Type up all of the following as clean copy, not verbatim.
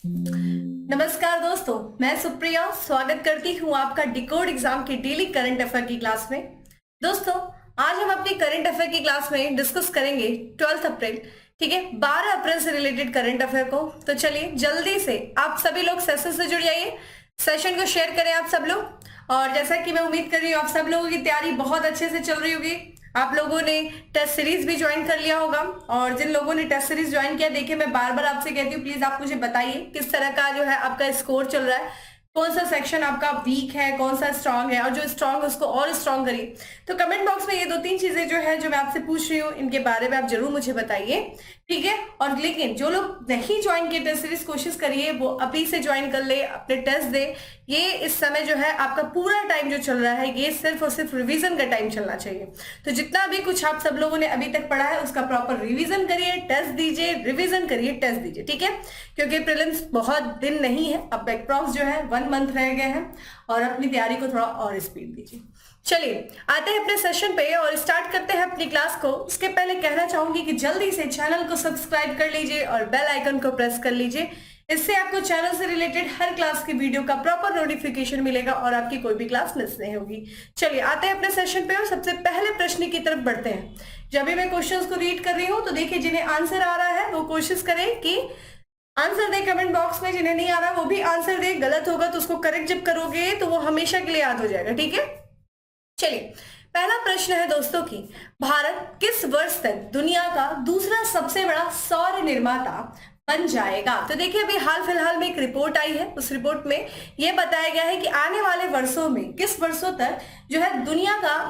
नमस्कार दोस्तों, मैं सुप्रिया स्वागत करती हूँ आपका डिकोड एग्जाम की डेली करंट अफेयर की क्लास में। दोस्तों, आज हम अपनी करंट अफेयर की क्लास में डिस्कस करेंगे 12 अप्रैल, ठीक है, 12 अप्रैल से रिलेटेड करंट अफेयर को। तो चलिए जल्दी से आप सभी लोग सेशन से जुड़ जाइए, सेशन को शेयर करें आप सब लोग। और जैसा कि मैं उम्मीद कर रही हूँ आप सब लोगों की तैयारी बहुत अच्छे से चल रही होगी। आप लोगों ने टेस्ट सीरीज भी ज्वाइन कर लिया होगा, और जिन लोगों ने टेस्ट सीरीज ज्वाइन किया, देखिए मैं बार बार आपसे कहती हूँ प्लीज आप मुझे बताइए किस तरह का जो है आपका स्कोर चल रहा है, कौन सा सेक्शन आपका वीक है, कौन सा स्ट्रांग है, और जो स्ट्रांग है उसको और स्ट्रांग करिए। तो कमेंट बॉक्स में ये 2-3 चीजें जो है जो मैं आपसे पूछ रही हूँ, इनके बारे में आप जरूर मुझे बताइए, ठीक है। और लेकिन जो लोग नहीं ज्वाइन किए टेस्ट सीरीज, कोशिश करिए वो अभी से ज्वाइन कर ले, अपने टेस्ट दे। ये इस समय जो है आपका पूरा टाइम जो चल रहा है, ये सिर्फ और सिर्फ रिवीजन का टाइम चलना चाहिए। तो जितना भी कुछ आप सब लोगों ने अभी तक पढ़ा है उसका प्रॉपर रिवीजन करिए, टेस्ट दीजिए, रिवीजन करिए, टेस्ट दीजिए, ठीक है। क्योंकि प्रीलिम्स बहुत दिन नहीं है, अब अप्रॉक्स जो है 1 मंथ रह गए हैं, और अपनी तैयारी को थोड़ा और स्पीड दीजिए। चलिए आते हैं अपने सेशन पे और स्टार्ट करते हैं अपनी क्लास को। उसके पहले कहना चाहूंगी कि जल्दी से चैनल को सब्सक्राइब कर लीजिए और बेल आइकन को प्रेस कर लीजिए। इससे आपको चैनल से रिलेटेड हर क्लास की वीडियो का प्रॉपर नोटिफिकेशन मिलेगा और आपकी कोई भी क्लास मिस नहीं होगी। चलिए आते हैं अपने सेशन पे और सबसे पहले प्रश्न की तरफ बढ़ते हैं। जब भी मैं क्वेश्चंस को रीड कर रही हूँ तो देखिए जिन्हें आंसर आ रहा है वो कोशिश करें कि आंसर दे कमेंट बॉक्स में, जिन्हें नहीं आ रहा वो भी आंसर दे। गलत होगा तो उसको करेक्ट जब करोगे तो वो हमेशा के लिए याद हो जाएगा, ठीक है। चलिए पहला प्रश्न है दोस्तों कि भारत किस वर्ष तक दुनिया का दूसरा सबसे बड़ा सौर निर्माता बन जाएगा। तो देखिए अभी हाल फिलहाल में एक रिपोर्ट आई है, उस रिपोर्ट में यह बताया गया है कि आने वाले वर्षों में किस वर्षों तक जो है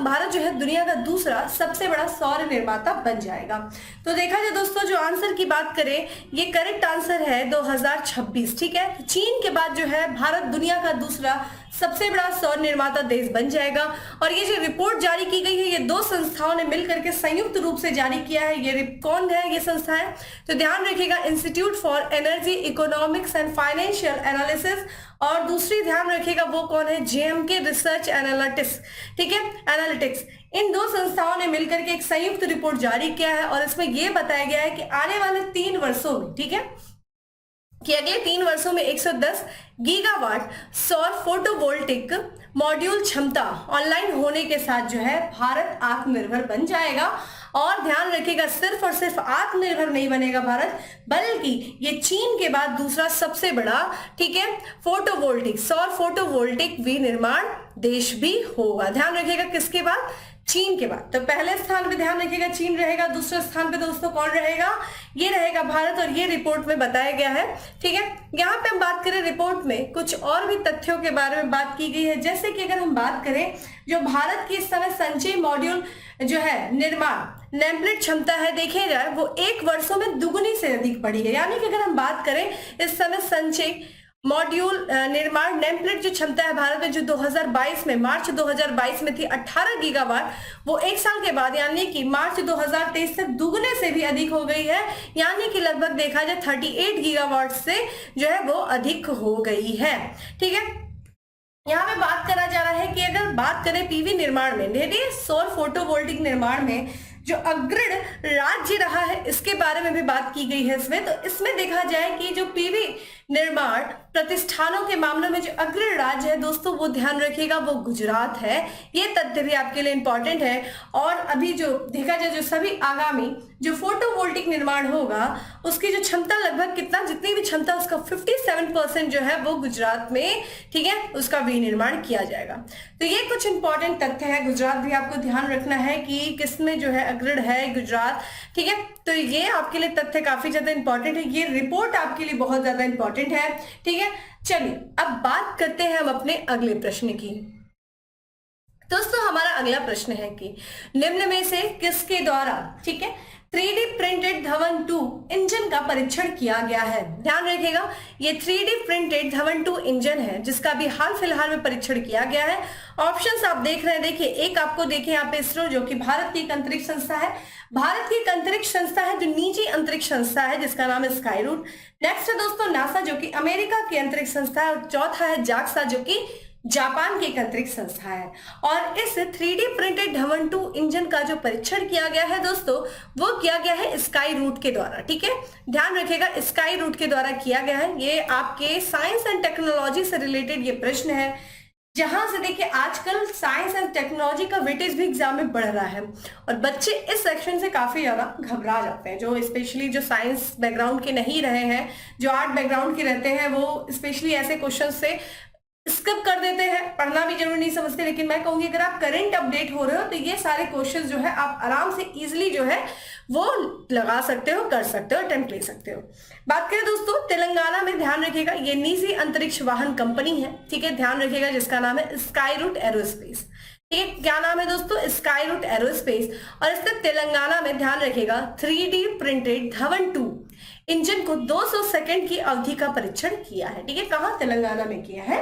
भारत जो है दुनिया का दूसरा सबसे बड़ा सौर निर्माता बन जाएगा। तो देखा जाए दोस्तों, जो आंसर की बात करें ये करेक्ट आंसर है 2026, ठीक है। चीन के बाद जो है भारत दुनिया का दूसरा सबसे बड़ा सौर निर्माता देश बन जाएगा। और ये जो रिपोर्ट जारी की गई है ये 2 संस्थाओं ने मिलकर के संयुक्त रूप से जारी किया है। ये कौन है ये संस्था है तो ध्यान रखिएगा, institute for energy economics and financial analysis, और दूसरी ध्यान रखिएगा वो कौन है, जेएमके रिसर्च एनालिटिक्स, ठीक है, एनालिटिक्स। इन 2 संस्थाओं ने मिलकर के एक संयुक्त रिपोर्ट जारी किया है और इसमें यह बताया गया है कि आने वाले 3 वर्षों में, ठीक है, कि अगले 3 वर्षों में 110 गीगावाट सौर फोटोवोल्टिक मॉड्यूल क्षमता ऑनलाइन होने के साथ जो है भारत आत्मनिर्भर बन जाएगा। और ध्यान रखिएगा सिर्फ और सिर्फ आत्मनिर्भर नहीं बनेगा भारत, बल्कि ये चीन के बाद दूसरा सबसे बड़ा, ठीक है, फोटोवोल्टिक सौर फोटोवोल्टिक विनिर्माण देश भी होगा। ध्यान रखिएगा किसके बाद, चीन के बाद। तो पहले स्थान पे ध्यान रखिएगा चीन रहेगा, दूसरे स्थान पे दोस्तों कौन रहेगा, ये रहेगा भारत, और ये रिपोर्ट में बताया गया है, ठीक है। यहाँ पे हम बात करें रिपोर्ट में कुछ और भी तथ्यों के बारे में बात की गई है, जैसे कि अगर हम बात करें जो भारत की इस समय संचयी मॉड्यूल जो है निर्माण नेमप्लेट क्षमता है, देखे जाए वो 1 वर्षों में दुगुनी से अधिक बढ़ी है। यानी कि अगर हम बात करें इस समय संचय मॉड्यूल निर्माण नेमप्लेट जो क्षमता है भारत में, जो 2022 में मार्च 2022 में थी 18 गीगावाट, वो 1 साल के बाद यानी कि मार्च 2023 तक दुगने से भी अधिक हो गई है। यानी कि लगभग देखा जाए 38 गीगावाट से जो है वो अधिक हो गई है, ठीक है। यहाँ पे बात करा जा रहा है कि अगर बात करें पीवी निर्माण में, देखिए सौर फोटोवोल्टिक निर्माण में जो अग्रणी राज्य रहा है इसके बारे में भी बात की गई है इसमें। तो इसमें देखा जाए कि जो पीवी निर्माण प्रतिष्ठानों के मामले में जो अग्रणी राज्य है दोस्तों, वो ध्यान रखिएगा वो गुजरात है। ये तथ्य भी आपके लिए इंपॉर्टेंट है। और अभी जो देखा जाए जो सभी आगामी जो फोटोवोल्टिक निर्माण होगा उसकी जो क्षमता लगभग जितनी भी क्षमता उसका 57% जो है वो गुजरात में, ठीक है, उसका विनिर्माण किया जाएगा। तो ये कुछ इंपॉर्टेंट तथ्य है। गुजरात भी आपको ध्यान रखना है कि किसमें जो है अग्रणी है गुजरात, ठीक है। तो ये आपके लिए तथ्य काफी ज्यादा इंपॉर्टेंट है, ये रिपोर्ट आपके लिए बहुत ज्यादा इंपॉर्टेंट है, ठीक है। चलिए अब बात करते हैं हम अपने अगले प्रश्न की। दोस्तों हमारा अगला प्रश्न है कि निम्न में से किसके द्वारा, ठीक है, 3D प्रिंटेड धवन 2 इंजन का परीक्षण किया गया है। ध्यान रखिएगा ये 3D प्रिंटेड धवन 2 इंजन है जिसका भी हाल फिलहाल में परीक्षण किया गया है। ऑप्शंस आप देख रहे हैं, देखिए एक आपको देखिए यहाँ पे इसरो जो कि भारत की एक अंतरिक्ष संस्था है, भारत की एक अंतरिक्ष संस्था है जो निजी अंतरिक्ष संस्था है जिसका नाम है स्काईरूट। नेक्स्ट है दोस्तों नासा जो कि अमेरिका की अंतरिक्ष संस्था है, और चौथा है जाक्सा जो कि जापान की एक अंतरिक्ष संस्था है। और इस 3D प्रिंटेड धवन 2 इंजन का जो परीक्षण किया गया है दोस्तों, वो किया गया है स्काई रूट के द्वारा। ठीक है, ध्यान रखिएगा, स्काई रूट के द्वारा किया गया है। ये आपके साइंस एंड टेक्नोलॉजी से रिलेटेड ये प्रश्न है, जहां से देखिए आजकल साइंस एंड टेक्नोलॉजी का वेटेज भी एग्जाम में बढ़ रहा है और बच्चे इस सेक्शन से काफी ज्यादा घबरा जाते हैं। जो स्पेशली जो साइंस बैकग्राउंड के नहीं रहे हैं, जो आर्ट बैकग्राउंड के रहते हैं, वो स्पेशली ऐसे क्वेश्चन से स्किप कर देते हैं, पढ़ना भी जरूरी नहीं समझते। लेकिन मैं कहूंगी अगर आप करंट अपडेट हो रहे हो तो ये सारे क्वेश्चंस जो है आप आराम से इजीली जो है वो लगा सकते हो, कर सकते हो, अटेम्प्ट ले सकते हो। बात करें दोस्तों तेलंगाना में, ध्यान रखिएगा ये निजी अंतरिक्ष वाहन कंपनी है। ठीक है, ध्यान रखिएगा, जिसका नाम है स्काई रूट एरोस्पेस। ठीक है, क्या नाम है दोस्तों? Skyroot Aerospace. और इसने तेलंगाना में, ध्यान रखिएगा, 3D प्रिंटेड धवन 2 इंजन को 200 सेकेंड की अवधि का परीक्षण किया है। ठीक है, कहां? तेलंगाना में किया है।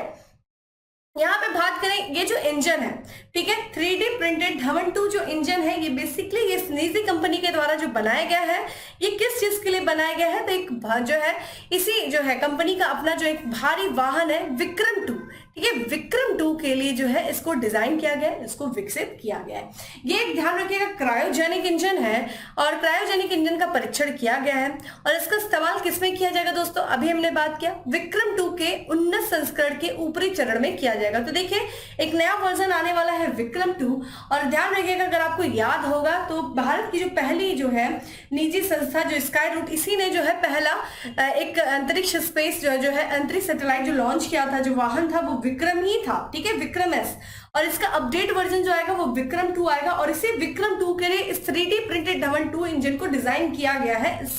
यहाँ पे बात करें, ये जो इंजन है, ठीक है, 3D प्रिंटेड धवन 2 जो इंजन है, ये बेसिकली ये निजी कंपनी के द्वारा जो बनाया गया है। ये किस चीज के लिए बनाया गया है? तो एक जो है इसी जो है कंपनी का अपना जो एक भारी वाहन है विक्रम 2, ठीक है, विक्रम 2 के लिए जो है इसको डिजाइन किया गया है, इसको विकसित किया गया है। ये ध्यान रखिएगा क्रायोजेनिक इंजन है और क्रायोजेनिक इंजन का परीक्षण किया गया है। और इसका इस्तेमाल किसमें किया जाएगा दोस्तों? अभी हमने बात किया विक्रम 2 के उन्नत संस्करण के ऊपरी चरण में किया जाएगा। तो देखिए एक नया वर्जन आने वाला है विक्रम 2। और ध्यान रखिएगा, अगर आपको याद होगा तो भारत की जो पहली जो है निजी संस्था जो स्काई रूट, इसी ने जो है पहला एक अंतरिक्ष स्पेस जो है अंतरिक्ष सैटेलाइट जो लॉन्च किया था, जो वाहन था वो विक्रम ही था। ठीक है, विक्रम एस। और इसका अपडेट वर्जन जो आएगा वो विक्रम 2 आएगा। और इसी विक्रम 2 के लिए इस 3D प्रिंटेड धवन 2 इंजन को डिजाइन किया गया है इस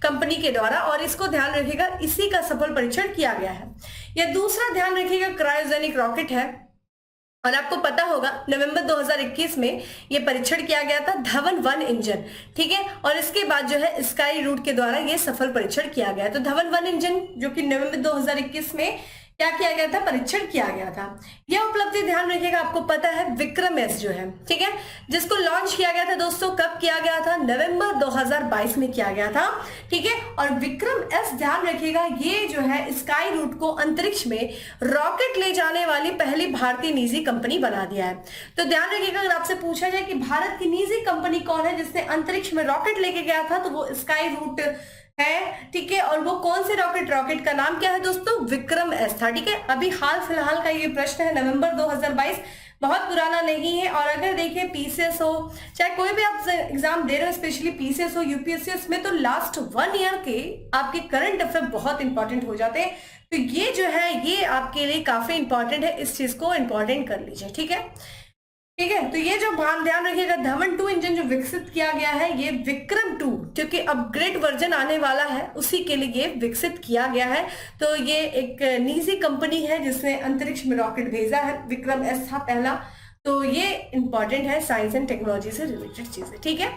कंपनी के द्वारा। और इसको ध्यान रखिएगा, इसी का सफल परीक्षण किया गया है। यह दूसरा ध्यान रखिएगा क्रायोजेनिक रॉकेट है। और आपको पता होगा नवंबर 2021 में ये परीक्षण किया गया था धवन 1 इंजन। ठीक है, और इसके बाद जो है स्काई रूट के द्वारा ये सफल परीक्षण किया गया। तो धवन 1 इंजन जो कि नवंबर 2021 में क्या किया गया था? परीक्षण किया गया था। यह उपलब्धि ध्यान रखिएगा, आपको पता है विक्रम एस जो है, ठीक है, जिसको लॉन्च किया गया था दोस्तों, कब किया गया था? नवंबर 2022 में किया गया था। ठीक है, और विक्रम एस ध्यान रखिएगा, ये जो है स्काई रूट को अंतरिक्ष में रॉकेट ले जाने वाली पहली भारतीय निजी कंपनी बना दिया है। तो ध्यान रखिएगा, अगर आपसे पूछा जाए कि भारत की निजी कंपनी कौन है जिसने अंतरिक्ष में रॉकेट लेके गया था, तो वो स्काई रूट है। ठीक है, और वो कौन से रॉकेट का नाम क्या है दोस्तों? विक्रम एस था। ठीक है, अभी हाल फिलहाल का ये प्रश्न है, नवंबर 2022, बहुत पुराना नहीं है। और अगर देखिए पीसीएस हो, चाहे कोई भी आप एग्जाम दे रहे हो, स्पेशली पीसीएस हो, यूपीएससी, उसमें तो लास्ट 1 ईयर के आपके करंट अफेयर बहुत इंपॉर्टेंट हो जाते हैं। तो ये जो है ये आपके लिए काफी इंपॉर्टेंट है, इस चीज को इंपॉर्टेंट कर लीजिए। ठीक है, ठीक है, तो ये जो ध्यान रखिएगा, धवन 2 इंजन जो विकसित किया गया है, ये विक्रम 2 क्योंकि अपग्रेड वर्जन आने वाला है, उसी के लिए विकसित किया गया है। तो ये एक निजी कंपनी है जिसने अंतरिक्ष में रॉकेट भेजा है, विक्रम एस था पहला। तो ये इंपॉर्टेंट है साइंस एंड टेक्नोलॉजी से रिलेटेड चीजें। ठीक है,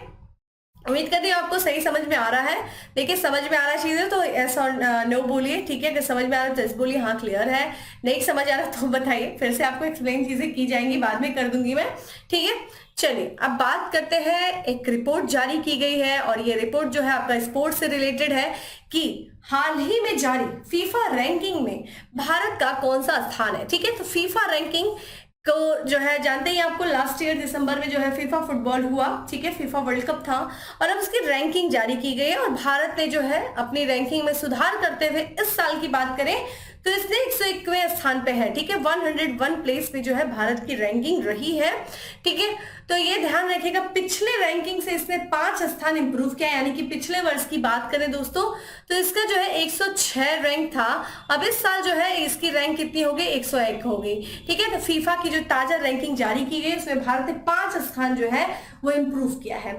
उम्मीद करती हूँ आपको सही समझ में आ रहा है। देखिए समझ में आ रहा है चीजें तो यस और नो बोलिए। ठीक है, अगर समझ में आ रहा है तो यस बोलिए, हाँ क्लियर है। नहीं समझ आ रहा तो बताइए, फिर से आपको एक्सप्लेन चीजें की जाएंगी, बाद में कर दूंगी मैं। ठीक है, चलिए अब बात करते हैं, एक रिपोर्ट जारी की गई है और ये रिपोर्ट जो है आपका स्पोर्ट्स से रिलेटेड है कि हाल ही में जारी फीफा रैंकिंग में भारत का कौन सा स्थान है। ठीक है, तो फीफा रैंकिंग को जो है जानते ही आपको, लास्ट ईयर दिसंबर में जो है फीफा फुटबॉल हुआ, ठीक है, फीफा वर्ल्ड कप था, और अब उसकी रैंकिंग जारी की गई है। और भारत ने जो है अपनी रैंकिंग में सुधार करते हुए इस साल की बात करें तो इसने 101वें स्थान पे है। ठीक है, 101 प्लेस पे जो है भारत की रैंकिंग रही है। ठीक है, तो ये ध्यान रखिएगा, पिछले रैंकिंग से इसने 5 स्थान इंप्रूव किया, यानी कि पिछले वर्ष की बात करें दोस्तों तो इसका जो है 106 रैंक था, अब इस साल जो है इसकी रैंक कितनी हो गई? 101 हो गई। ठीक है, तो फीफा की जो ताजा रैंकिंग जारी की गई उसमें भारत ने 5 स्थान जो है वो इंप्रूव किया है।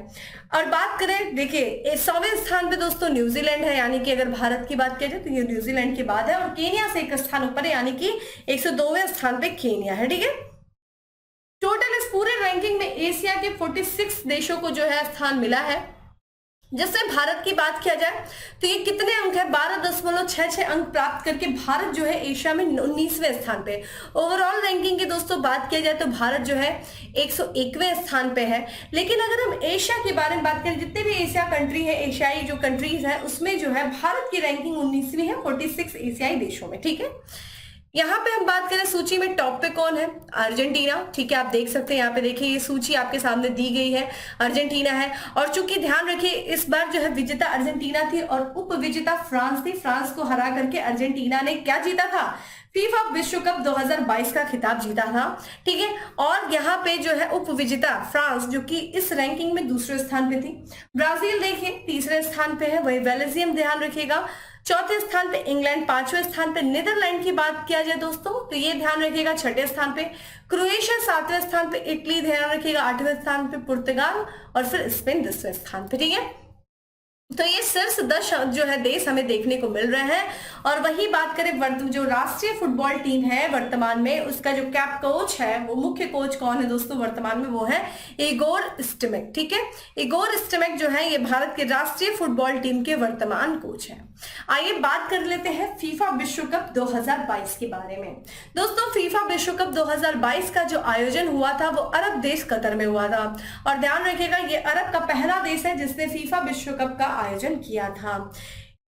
और बात करें, देखिए 100वें स्थान पे दोस्तों न्यूजीलैंड है, यानी कि अगर भारत की बात की जाए तो ये न्यूजीलैंड के बाद है, और केनिया से 1 स्थान ऊपर है, यानी कि 102वें स्थान पे केनिया है। ठीक है, टोटल इस पूरे रैंकिंग में एशिया के 46 देशों को जो है स्थान मिला है। जैसे भारत की बात किया जाए तो ये कितने अंक है? 12.66 अंक प्राप्त करके भारत जो है एशिया में 19वें स्थान पे। ओवरऑल रैंकिंग की दोस्तों बात किया जाए तो भारत जो है 101वें स्थान पे है। लेकिन अगर हम एशिया के बारे में बात करें, जितने भी एशिया कंट्री है, एशियाई जो कंट्रीज है, उसमें जो है भारत की रैंकिंग 19वीं है 46 एशियाई देशों में। ठीक है, यहाँ पे हम बात करें सूची में टॉप पे कौन है, अर्जेंटीना। ठीक है, आप देख सकते हैं यहाँ पे देखिए ये सूची आपके सामने दी गई है, अर्जेंटीना है। और चूंकि ध्यान रखिए इस बार जो है विजेता अर्जेंटीना थी और उप विजेता फ्रांस थी। फ्रांस को हरा करके अर्जेंटीना ने क्या जीता था, फीफा विश्व कप 2022 का खिताब जीता था। ठीक है, और यहाँ पे जो है उप विजेता फ्रांस जो कि इस रैंकिंग में दूसरे स्थान पे थी। ब्राजील देखिए तीसरे स्थान पे है, वही बेल्जियम ध्यान रखिएगा चौथे स्थान पे, इंग्लैंड पांचवें स्थान पे। नीदरलैंड की बात किया जाए दोस्तों तो ये ध्यान रखिएगा छठे स्थान पे, क्रोएशिया सातवें स्थान पे, इटली ध्यान रखिएगा आठवें स्थान पे, पुर्तगाल और फिर स्पेन 10वें स्थान पे। ठीक है, तो ये सिर्फ 10 जो है देश हमें देखने को मिल रहे हैं। और वही बात करें जो राष्ट्रीय फुटबॉल टीम है वर्तमान में, उसका जो कैप कोच है, वो मुख्य कोच कौन है दोस्तों वर्तमान में, वो है इगोर स्टिमैक। ठीक है, इगोर स्टिमैक जो है ये भारत के राष्ट्रीय फुटबॉल टीम के वर्तमान कोच है। आइए बात कर लेते हैं फीफा विश्व कप 2022 के बारे में। दोस्तों फीफा विश्व कप 2022 का जो आयोजन हुआ था वो अरब देश कतर में हुआ था। और ध्यान रखिएगा ये अरब का पहला देश है जिसने फीफा विश्व कप का आयोजन किया था।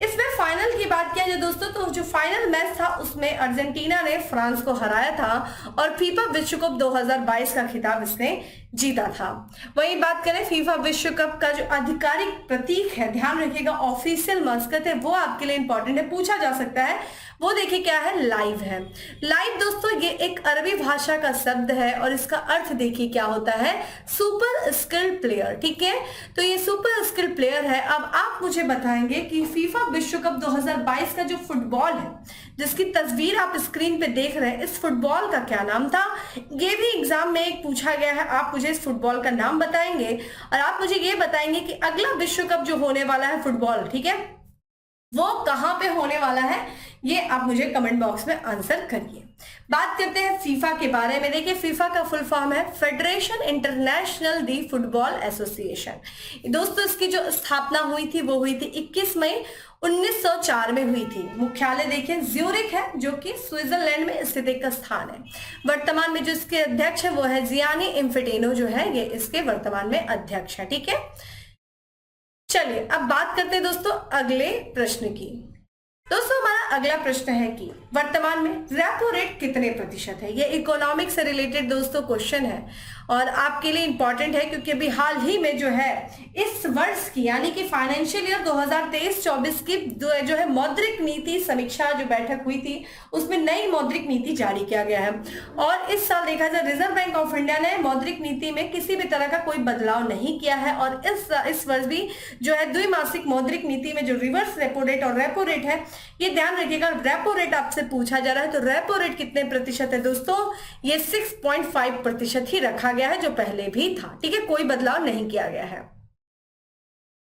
इसमें फाइनल की बात किया जाए दोस्तों तो जो फाइनल मैच था उसमें अर्जेंटीना ने फ्रांस को हराया था और फीफा विश्व कप 2022 का खिताब इसने जीता था। वही बात करें फीफा विश्व कप का जो आधिकारिक प्रतीक है, ध्यान रखिएगा ऑफिशियल मस्कत है, वो आपके लिए इंपॉर्टेंट है, पूछा जा सकता है। वो देखिए क्या है, लाइव है। लाइव दोस्तों ये एक अरबी भाषा का शब्द है और इसका अर्थ देखिए क्या होता है, सुपर स्किल्ड प्लेयर। ठीक है, तो ये सुपर स्किल्ड प्लेयर है। अब आप मुझे बताएंगे कि फीफा विश्व कप 2022 का जो फुटबॉल है, जिसकी तस्वीर आप स्क्रीन पे देख रहे हैं, इस फुटबॉल का क्या नाम था। ये भी एग्जाम में एक पूछा गया है, आप मुझे इस फुटबॉल का नाम बताएंगे और आप मुझे ये बताएंगे कि अगला विश्व कप जो होने वाला है फुटबॉल, ठीक है, वो कहां पे होने वाला है, ये आप मुझे कमेंट बॉक्स में आंसर करिए। बात करते हैं फीफा के बारे में। देखिए फीफा का फुल फॉर्म है फेडरेशन इंटरनेशनल दी फुटबॉल एसोसिएशन। दोस्तों इसकी जो स्थापना हुई थी वो हुई थी 21 मई 1904 में हुई थी। मुख्यालय देखिए ज्यूरिख है जो कि स्विट्जरलैंड में स्थित एक स्थान है। वर्तमान में जो इसके अध्यक्ष है वो है जियानी इन्फेंटिनो, जो है ये इसके वर्तमान में अध्यक्ष है। ठीक है, चलिए अब बात करते हैं दोस्तों अगले प्रश्न की। दोस्तों हमारा अगला प्रश्न है कि वर्तमान में रेपो रेट कितने प्रतिशत है। ये इकोनॉमिक्स से रिलेटेड दोस्तों क्वेश्चन है और आपके लिए इंपॉर्टेंट है क्योंकि अभी हाल ही में जो है इस वर्ष की यानी कि फाइनेंशियल ईयर 2023-24 की जो है मौद्रिक नीति समीक्षा जो बैठक हुई थी उसमें नई मौद्रिक नीति जारी किया गया है। और इस साल देखा जाए रिजर्व बैंक ऑफ इंडिया ने मौद्रिक नीति में किसी भी तरह का कोई बदलाव नहीं किया है। और इस वर्ष भी जो है द्विमासिक मौद्रिक नीति में जो रिवर्स रेपो रेट और रेपो रेट है, ये ध्यान रखिएगा। रेपो रेट आपसे पूछा जा रहा है तो रेपो रेट कितने प्रतिशत है दोस्तों, ये 6.5% ही रखा गया है जो पहले भी था। ठीक है, कोई बदलाव नहीं किया गया है।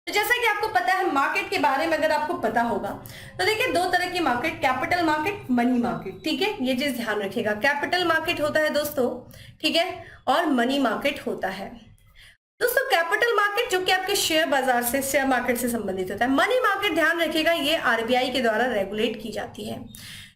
तो जैसा कि आपको पता है मार्केट के बारे में अगर आपको पता होगा तो देखिए दो तरह की market, capital market, money market. ठीक है, ये चीज ध्यान रखिएगा। कैपिटल मार्केट होता है दोस्तों, ठीक है, और मनी मार्केट होता है। दोस्तों कैपिटल मार्केट जो कि आपके शेयर बाजार से, शेयर मार्केट से संबंधित होता है। मनी मार्केट ध्यान रखिएगा ये आरबीआई के द्वारा रेगुलेट की जाती है।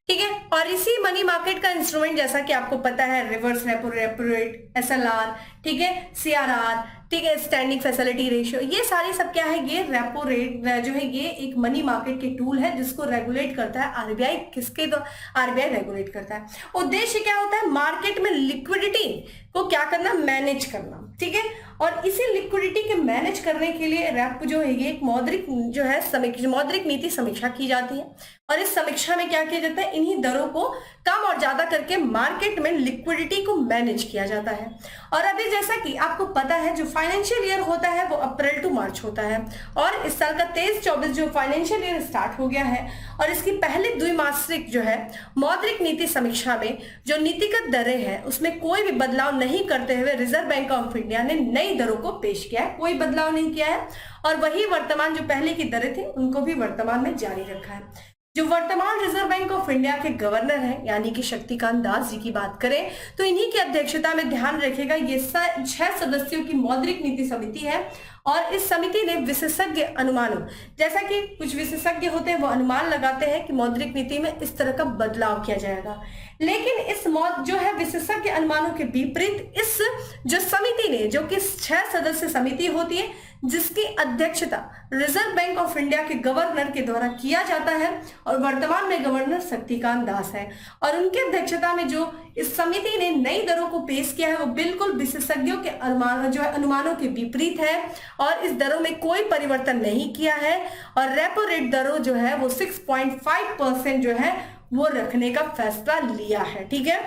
ठीक है, और इसी मनी मार्केट का इंस्ट्रूमेंट जैसा कि आपको पता है रिवर्स रेपो रेट, एसएलआर, ठीक है, सीआरआर, ठीक है, स्टैंडिंग फैसिलिटी रेशियो, ये सारी सब क्या है, ये रेपो रेट जो है ये एक मनी मार्केट के टूल है जिसको रेगुलेट करता है आरबीआई। किसके द्वारा आरबीआई रेगुलेट करता है। उद्देश्य क्या होता है, मार्केट में लिक्विडिटी को क्या करना, मैनेज करना। ठीक है, और इसी लिक्विडिटी के मैनेज करने के लिए रेपो जो है ये एक मौद्रिक जो है मौद्रिक नीति समीक्षा की जाती है। और इस समीक्षा में क्या किया जाता है, इन्हीं दरों को कम और ज्यादा करके मार्केट में लिक्विडिटी को मैनेज किया जाता है। और अभी जैसा कि आपको पता है जो फाइनेंशियल ईयर होता है वो अप्रैल टू मार्च होता है और इस साल का 23-24 जो फाइनेंशियल ईयर स्टार्ट हो गया है और इसकी पहली द्विमासिक जो है मौद्रिक नीति समीक्षा में जो नीतिगत दरें हैं उसमें कोई भी बदलाव नहीं करते हुए रिजर्व बैंक ऑफ इंडिया ने नई दरों को पेश किया है। कोई बदलाव नहीं किया है और वही वर्तमान जो पहले की दरें थी उनको भी वर्तमान में जारी रखा है। जो वर्तमान रिजर्व बैंक ऑफ इंडिया के गवर्नर हैं यानी कि शक्तिकांत दास जी की बात करें तो इन्हीं की अध्यक्षता में ध्यान रखिएगा ये 6 सदस्यों की मौद्रिक नीति समिति है। और इस समिति ने विशेषज्ञ अनुमानों, जैसा कि कुछ विशेषज्ञ होते हैं वो अनुमान लगाते हैं कि मौद्रिक नीति में इस तरह का बदलाव किया जाएगा, लेकिन इस जो है विशेषज्ञ अनुमानों के विपरीत इस जो समिति ने, जो कि 6 सदस्य समिति होती है जिसकी अध्यक्षता रिजर्व बैंक ऑफ इंडिया के गवर्नर के द्वारा किया जाता है और वर्तमान में गवर्नर शक्तिकांत दास है। और उनकी अध्यक्षता में जो इस समिति ने नई दरों को पेश किया है वो बिल्कुल विशेषज्ञों के अनुमानों के विपरीत है और इस दरों में कोई परिवर्तन नहीं किया है और रेपो रेट दरों जो है वो 6.5% जो है वो रखने का फैसला लिया है। ठीक है,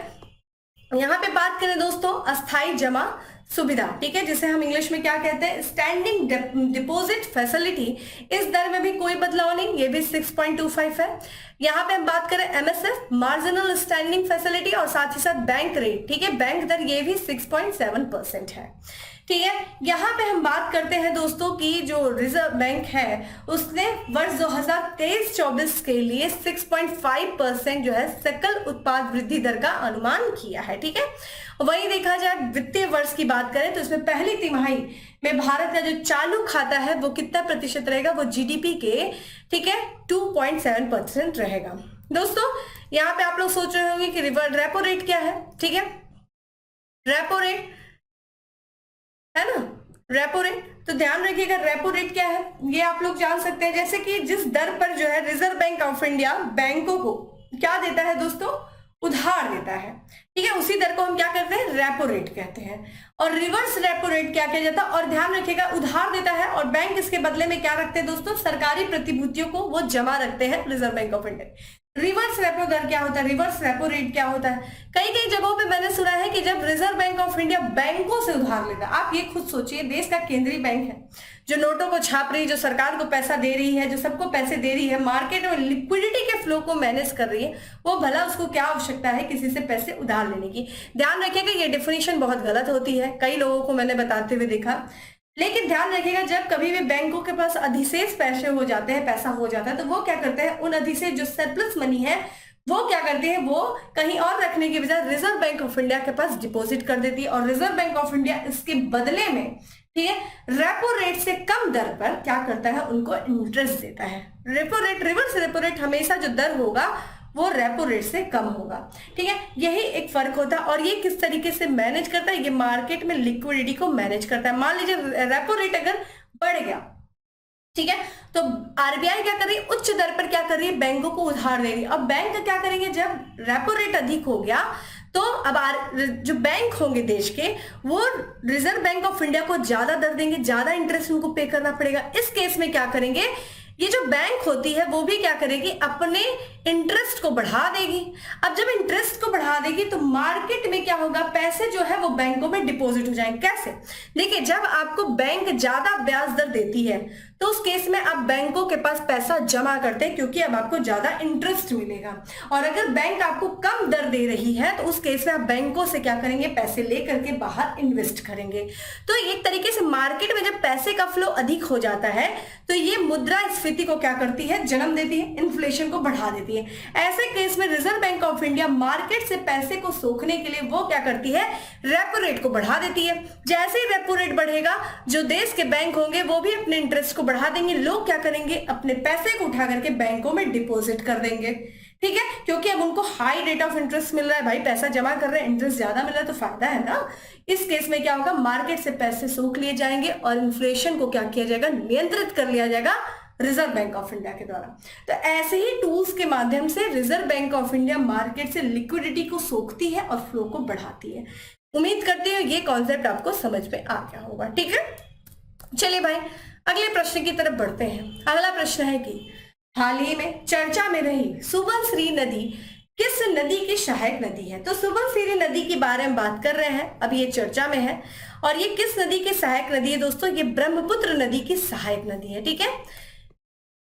यहाँ पे बात करें दोस्तों अस्थाई जमा सुविधा, ठीक है, जिसे हम इंग्लिश में क्या कहते हैं, स्टैंडिंग डिपॉजिट फैसिलिटी, इस दर में भी कोई बदलाव नहीं, ये भी 6.25 है। यहाँ पे हम बात करें एमएसएफ मार्जिनल स्टैंडिंग फैसिलिटी और साथ ही साथ बैंक रेट, ठीक है, बैंक दर ये भी 6.7% है। ठीक है, यहाँ पे हम बात करते हैं दोस्तों की जो रिजर्व बैंक है उसने वर्ष 2023-24 के लिए 6.5% जो है सकल उत्पाद वृद्धि दर का अनुमान किया है। ठीक है, वही देखा जाए वित्तीय वर्ष की बात करें तो इसमें पहली तिमाही में भारत का जो चालू खाता है वो कितना प्रतिशत रहेगा, वो जीडीपी के, ठीक है, 2.7% रहेगा। दोस्तों यहाँ पे आप लोग सोच रहे होंगे कि रेपो रेट क्या है। ठीक है, रेपो रेट है ना, रेपो रेट, तो ध्यान रखिएगा रेपो रेट क्या है ये आप लोग जान सकते हैं। जैसे कि जिस दर पर जो है रिजर्व बैंक ऑफ इंडिया बैंकों को क्या देता है दोस्तों, उधार देता है, ठीक है, उसी दर को हम क्या करते हैं, रेपो रेट कहते हैं। और रिवर्स रेपो रेट क्या किया जाता है, और ध्यान रखिएगा उधार देता है और बैंक इसके बदले में क्या रखते हैं दोस्तों, सरकारी प्रतिभूतियों को वो जमा रखते हैं reserve bank of India. Reverse repo दर क्या होता है, रिवर्स रेपो रेट क्या होता है, कई कई जगहों पे मैंने सुना है कि जब रिजर्व बैंक ऑफ इंडिया बैंकों से उधार लेता है, आप ये खुद सोचिए, देश का केंद्रीय बैंक है जो नोटों को छाप रही है, जो सरकार को पैसा दे रही है, जो सबको पैसे दे रही है, मार्केट में लिक्विडिटी के फ्लो को मैनेज कर रही है, वो भला उसको क्या आवश्यकता है किसी से पैसे उधार लेने की। ध्यान रखिएगा ये डेफिनेशन बहुत गलत होती है, कई लोगों को मैंने बताते हुए देखा। लेकिन ध्यान रखिएगा जब कभी भी बैंकों के पास अधिशेष पैसे हो जाते हैं, पैसा हो जाता है, तो वो क्या करते हैं, उन अधिशेष जो सरप्लस मनी है वो क्या करते हैं, वो कहीं और रखने की बजाय रिजर्व बैंक ऑफ इंडिया के पास डिपॉजिट कर देती है और रिजर्व बैंक ऑफ इंडिया इसके बदले में, ठीक है, रेपो रेट से कम दर पर क्या करता है, उनको इंटरेस्ट देता है। Repo rate, reverse repo rate, हमेशा जो दर होगा वो रेपो रेट से कम होगा। ठीक है, यही एक फर्क होता है और ये किस तरीके से मैनेज करता है, ये मार्केट में लिक्विडिटी को मैनेज करता है। मान लीजिए रेपो रेट अगर बढ़ गया, ठीक है, तो आरबीआई क्या कर रही है, उच्च दर पर क्या कर रही है, बैंकों को उधार दे रही है। अब बैंक क्या करेंगे, जब रेपो रेट अधिक हो गया तो अब जो बैंक होंगे देश के, वो रिजर्व बैंक ऑफ इंडिया को ज्यादा दर देंगे, ज्यादा इंटरेस्ट उनको पे करना पड़ेगा। इस केस में क्या करेंगे, ये जो बैंक होती है वो भी क्या करेगी, अपने इंटरेस्ट को बढ़ा देगी। अब जब इंटरेस्ट को बढ़ा देगी तो मार्केट में क्या होगा, पैसे जो है वो बैंकों में डिपॉजिट हो जाएंगे। कैसे, देखिए जब आपको बैंक ज्यादा ब्याज दर देती है तो उस केस में आप बैंकों के पास पैसा जमा करते हैं क्योंकि अब आपको ज्यादा इंटरेस्ट मिलेगा। और अगर बैंक आपको कम दर दे रही है तो उस केस में आप बैंकों से क्या करेंगे, पैसे लेकर के बाहर इन्वेस्ट करेंगे। तो एक तरीके से मार्केट में जब पैसे का फ्लो अधिक हो जाता है तो ये मुद्रास्फीति को क्या करती है, जन्म देती है, इन्फ्लेशन को बढ़ा देती है। ऐसे केस में reserve bank of India market से पैसे को सोखने के लिए वो क्या करती है, रेपो रेट को बढ़ा देती है। जैसे ही रेपो रेट बढ़ेगा, जो देश के बैंक होंगे वो भी अपने इंटरेस्ट को बढ़ा देंगे। लोग क्या करेंगे, अपने पैसे को उठा करके बैंकों में डिपॉजिट कर देंगे। ठीक है, क्योंकि अब उनको हाई रेट ऑफ इंटरेस्ट मिल रहा है, भाई पैसा जमा कर रहे हैं, इंटरेस्ट ज्यादा मिल रहा है तो फायदा है ना। इस केस में क्या होगा, मार्केट से पैसे सोख लिए जाएंगे और इन्फ्लेशन को क्या किया जाएगा, नियंत्रित कर लिया जाएगा रिजर्व बैंक ऑफ इंडिया के द्वारा। तो ऐसे ही टूल्स के माध्यम से reserve bank of India market से लिक्विडिटी को सोखती है और फ्लो को बढ़ाती है। उम्मीद करती हूँ ये कॉन्सेप्ट आपको समझ में आ गया होगा। ठीक है, चलिए भाई अगले प्रश्न की तरफ बढ़ते हैं। अगला प्रश्न है कि हाल ही में चर्चा में रही सुबनसिरी नदी किस नदी की सहायक नदी है। तो सुबनसिरी नदी के बारे में बात कर रहे हैं, अब ये चर्चा में है और ये किस नदी की सहायक नदी है दोस्तों, ये ब्रह्मपुत्र नदी की सहायक नदी है। ठीक है,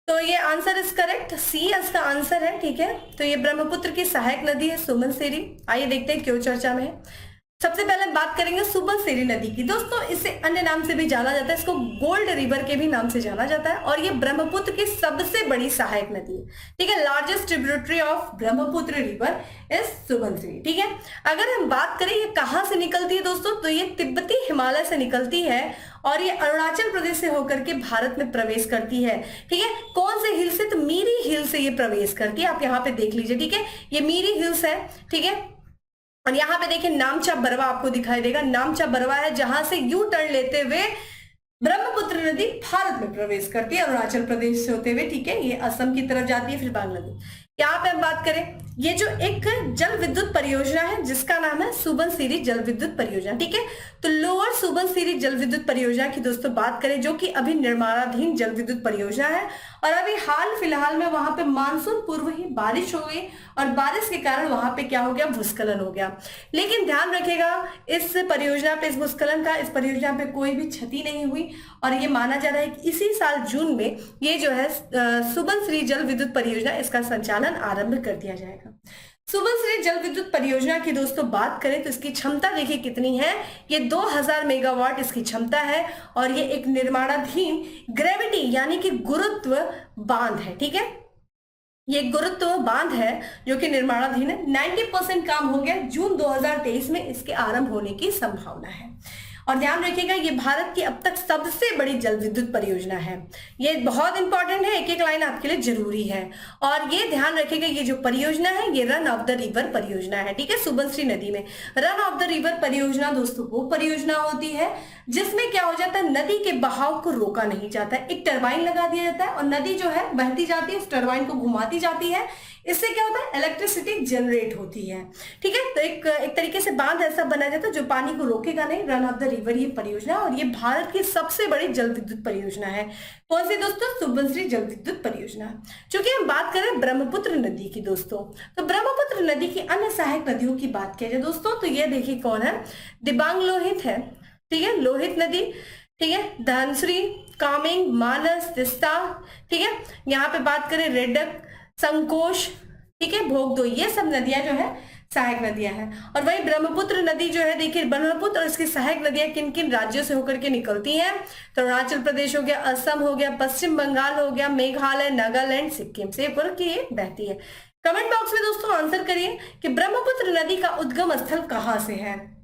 तो ये आंसर इज करेक्ट, सी इसका आंसर है। ठीक है, तो ये ब्रह्मपुत्र की सहायक नदी है सुबनसिरी। आइए देखते हैं क्यों चर्चा में है। सबसे पहले बात करेंगे सुबनसिरी नदी की। दोस्तों इसे अन्य नाम से भी जाना जाता है, इसको गोल्ड रिवर के भी नाम से जाना जाता है और ये ब्रह्मपुत्र की सबसे बड़ी सहायक नदी है। ठीक है, largest tributary of Brahmaputra river is Subansiri. ठीक है, अगर हम बात करें ये कहाँ से निकलती है दोस्तों, तो ये तिब्बती हिमालय से निकलती है और ये अरुणाचल प्रदेश से होकर के भारत में प्रवेश करती है। ठीक है, कौन से हिल से, तो मीरी हिल से ये प्रवेश करती है। आप यहाँ पे देख लीजिए, ठीक है, ये मीरी हिल्स है। ठीक है, और यहाँ पे देखिए नामचा बरवा आपको दिखाई देगा, नामचा बरवा है जहां से यू टर्न लेते हुए ब्रह्मपुत्र नदी भारत में प्रवेश करती है अरुणाचल प्रदेश से होते हुए, ठीक है, ये असम की तरफ जाती है, फिर बांग्लादेश। यहाँ पे हम बात करें, ये जो एक जल विद्युत परियोजना है जिसका नाम है सुबनसिरी जल विद्युत परियोजना, ठीक है। तो लोअर सुबनसिरी जल विद्युत परियोजना की दोस्तों बात करें, जो कि अभी निर्माणाधीन जल विद्युत परियोजना है, और अभी हाल फिलहाल में वहां पे मानसून पूर्व ही बारिश हो गई, और बारिश के कारण वहां पे क्या हो गया, भूस्खलन हो गया। लेकिन ध्यान रखिएगा, इस परियोजना पे, इस भूस्खलन का इस परियोजना पे कोई भी क्षति नहीं हुई, और ये माना जा रहा है कि इसी साल जून में ये जो है सुबनसिरी जल विद्युत परियोजना, इसका संचालन आरंभ कर दिया जाएगा। सुबनसिरी जल विद्युत परियोजना की दोस्तों बात करें तो इसकी क्षमता देखिए कितनी है, ये 2000 मेगावाट इसकी क्षमता है, और ये एक निर्माणाधीन ग्रेविटी यानी कि गुरुत्व बांध है, ठीक है। ये गुरुत्व बांध है जो कि निर्माणाधीन है। 90% काम हो गया, जून 2023 में इसके आरंभ होने की संभावना है। और ध्यान रखिएगा, ये भारत की अब तक सबसे बड़ी जल विद्युत परियोजना है। ये बहुत इंपॉर्टेंट है, एक एक लाइन आपके लिए जरूरी है। और ये ध्यान रखिएगा, ये जो परियोजना है ये रन ऑफ द रिवर परियोजना है, ठीक है, सुबनसिरी नदी में। रन ऑफ द रिवर परियोजना दोस्तों वो परियोजना होती है जिसमें क्या हो जाता है, नदी के बहाव को रोका नहीं जाता है, एक टरबाइन लगा दिया जाता है और नदी जो है बहती जाती है, उस टरबाइन को घुमाती जाती है, इससे क्या होता है, इलेक्ट्रिसिटी जनरेट होती है, ठीक है। तो एक तरीके से बांध ऐसा बना जाता है जो पानी को रोकेगा नहीं, रन ऑफ द रिवर ये परियोजना, और ये भारत की सबसे बड़ी जल विद्युत परियोजना है। कौन सी दोस्तों, सुबनसिरी जल विद्युत परियोजना। चूंकि हम बात करें ब्रह्मपुत्र नदी की दोस्तों, तो ब्रह्मपुत्र नदी की अन्य सहायक नदियों की बात किया जाए दोस्तों, तो ये देखिए कौन है, दिबांग लोहित है, ठीक है, लोहित नदी, ठीक है, धनश्री, कामेंग, मानस, तिस्ता, ठीक है। यहाँ पे बात करें रेडक, संकोश, ठीक है, भोगदो, ये सब नदियां जो है सहायक नदियां हैं। और वही ब्रह्मपुत्र नदी जो है, देखिए ब्रह्मपुत्र और इसकी सहायक नदियां किन किन राज्यों से होकर के निकलती हैं, तो अरुणाचल प्रदेश हो गया, असम हो गया, पश्चिम बंगाल हो गया, मेघालय, नागालैंड, सिक्किम से होकर के ये बहती है। कमेंट बॉक्स में दोस्तों आंसर करिए कि ब्रह्मपुत्र नदी का उद्गम स्थल कहाँ से है,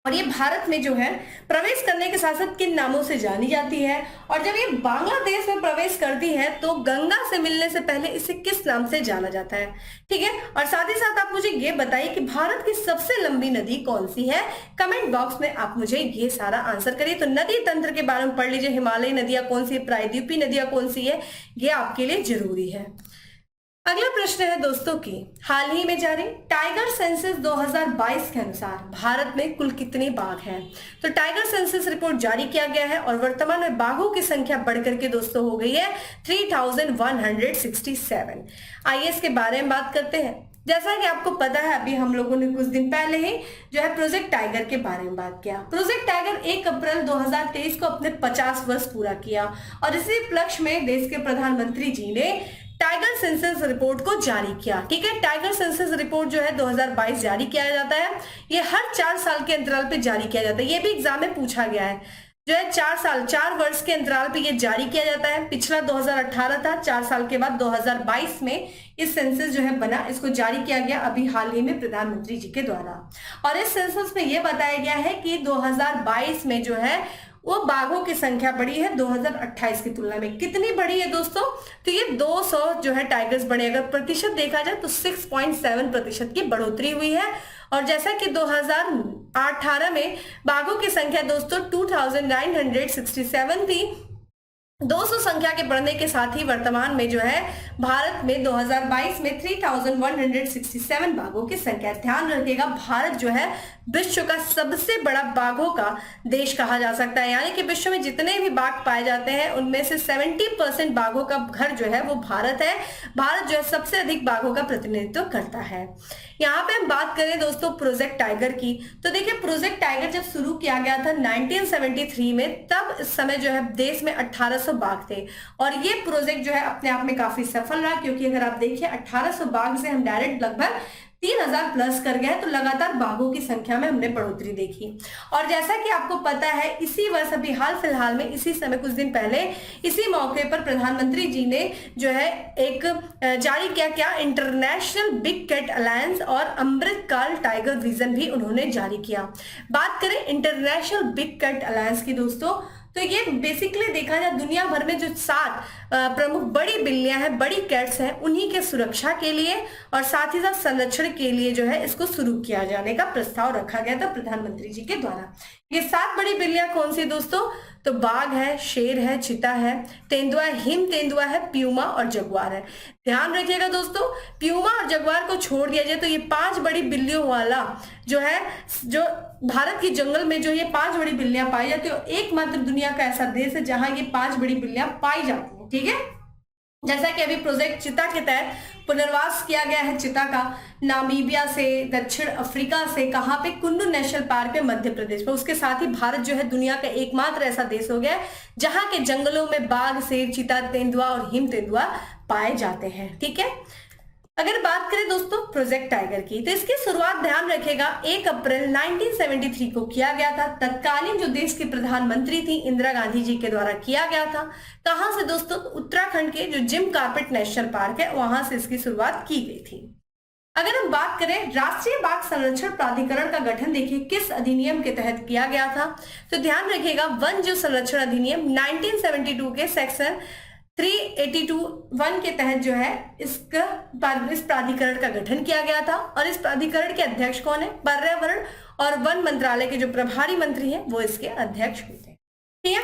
और ये भारत में जो है प्रवेश करने के साथ साथ किन नामों से जानी जाती है, और जब ये बांग्लादेश में प्रवेश करती है तो गंगा से मिलने से पहले इसे किस नाम से जाना जाता है, ठीक है। और साथ ही साथ आप मुझे ये बताइए कि भारत की सबसे लंबी नदी कौन सी है, कमेंट बॉक्स में आप मुझे ये सारा आंसर करिए। तो नदी तंत्र के बारे में पढ़ लीजिए, हिमालयी नदियां कौन सी है, प्रायद्वीपीय नदियां कौन सी है, ये आपके लिए जरूरी है। अगला प्रश्न है दोस्तों की हाल ही में जारी टाइगर सेंसस 2022 के अनुसार भारत में कुल कितने बाघ हैं। तो टाइगर सेंसस रिपोर्ट जारी किया गया है और वर्तमान में बाघों की संख्या बढ़कर के दोस्तों हो गई है 3167। आइए इसके बारे में बात करते हैं। जैसा कि आपको पता है, अभी हम लोगों ने कुछ दिन पहले ही जो है प्रोजेक्ट टाइगर के बारे में बात किया। प्रोजेक्ट टाइगर 1 अप्रैल 2023 को अपने 50 वर्ष पूरा किया, और इसी उपलक्ष्य में देश के प्रधानमंत्री जी ने टाइगर सेंसस रिपोर्ट को जारी किया, ठीक है। टाइगर सेंसस रिपोर्ट जो है 2022 जारी किया जाता है, ये हर 4 साल के अंतराल पे जारी किया जाता है। ये भी एग्जाम में पूछा गया है, जो है 4 वर्ष के अंतराल पे ये जारी किया जाता है। पिछला 2018 था, 4 साल के बाद 2022 में इस सेंसस जो है बना, इसको जारी किया गया अभी हाल ही में प्रधानमंत्री जी के द्वारा। और इस सेंसस में ये बताया गया है कि 2022 में जो है वो बाघों की संख्या बढ़ी है 2028 की तुलना में। कितनी बढ़ी है दोस्तों, तो ये 200 जो है टाइगर्स बढ़े। अगर प्रतिशत देखा जाए तो 6.7% की बढ़ोतरी हुई है। और जैसा कि 2018 में बाघों की संख्या दोस्तों 2967 थी, 200 संख्या के बढ़ने के साथ ही वर्तमान में जो है भारत में 2022 में 3167 बाघों की संख्या। ध्यान रखिएगा, भारत जो है विश्व का सबसे बड़ा बाघों का देश कहा जा सकता है, यानी कि विश्व में जितने भी बाघ पाए जाते हैं उनमें से 70% बाघों का घर जो है वो भारत है। भारत जो है सबसे अधिक बाघों का प्रतिनिधित्व करता है। यहाँ पे हम बात करें दोस्तों प्रोजेक्ट टाइगर की, तो देखिए प्रोजेक्ट टाइगर जब शुरू किया गया था 1973 में, तब इस समय जो है देश में 1800 बाघ थे। और ये प्रोजेक्ट जो है अपने आप में काफी सफल रहा, क्योंकि अगर आप देखिए 1800 बाघ से हम डायरेक्ट लगभग 3000 प्लस कर गए, तो लगातार बाघों की संख्या में हमने बढ़ोतरी देखी। और जैसा कि आपको पता है, इसी वर्ष अभी हाल फिलहाल में इसी समय कुछ दिन पहले इसी मौके पर प्रधानमंत्री जी ने जो है एक जारी किया, क्या इंटरनेशनल बिग कैट अलायंस और अमृतकाल टाइगर विजन भी उन्होंने जारी किया। बात करें इंटरनेशनल बिग कैट अलायंस की दोस्तों, तो ये बेसिकली देखा जाए दुनिया भर में जो 7 प्रमुख बड़ी बिल्लियां हैं, बड़ी कैट्स हैं, उन्हीं के सुरक्षा के लिए और साथ ही साथ संरक्षण के लिए जो है इसको शुरू किया जाने का प्रस्ताव रखा गया था प्रधानमंत्री जी के द्वारा। ये 7 बड़ी बिल्लियां कौन सी दोस्तों? तो बाघ है, शेर है, चीता है, तेंदुआ, हिम तेंदुआ है, प्यूमा और जगुआर है। ध्यान रखिएगा दोस्तों, प्यूमा और जगुआर को छोड़ दिया जाए तो ये 5 बड़ी बिल्लियों वाला जो है, जो भारत के जंगल में जो ये 5 बड़ी बिल्लियां पाई जाती है, एकमात्र दुनिया का ऐसा देश है जहां ये 5 बड़ी बिल्लियां पाई जाती है। ठीक है, जैसा कि अभी प्रोजेक्ट चीता के तहत पुनर्वास किया गया है चीता का, नामीबिया से, दक्षिण अफ्रीका से, कहां पे? कुन्नू नेशनल पार्क में, मध्य प्रदेश में। उसके साथ ही भारत जो है दुनिया का एकमात्र ऐसा देश हो गया है जहां के जंगलों में बाघ, शेर, चीता, तेंदुआ और हिम तेंदुआ पाए जाते हैं। ठीक है, अगर बात करें दोस्तों प्रोजेक्ट टाइगर की, तो इसकी शुरुआत ध्यान रखेगा 1 अप्रैल 1973 को किया गया था। तत्कालीन जो देश की प्रधानमंत्री थी इंदिरा गांधी जी के द्वारा किया गया था। कहां से दोस्तों? तो उत्तराखंड के जो जिम कॉर्बेट नेशनल पार्क है वहां से इसकी शुरुआत की गई थी। अगर हम बात करें राष्ट्रीय बाघ संरक्षण प्राधिकरण का गठन देखिए किस अधिनियम के तहत किया गया था, तो ध्यान रखिएगा वन जीव संरक्षण अधिनियम 1972 के सेक्शन 382(1) के तहत जो है इस प्राधिकरण का गठन किया गया था। और इस प्राधिकरण के अध्यक्ष कौन है? पर्यावरण और वन मंत्रालय के जो प्रभारी मंत्री हैं वो इसके अध्यक्ष होते हैं। ठीक है,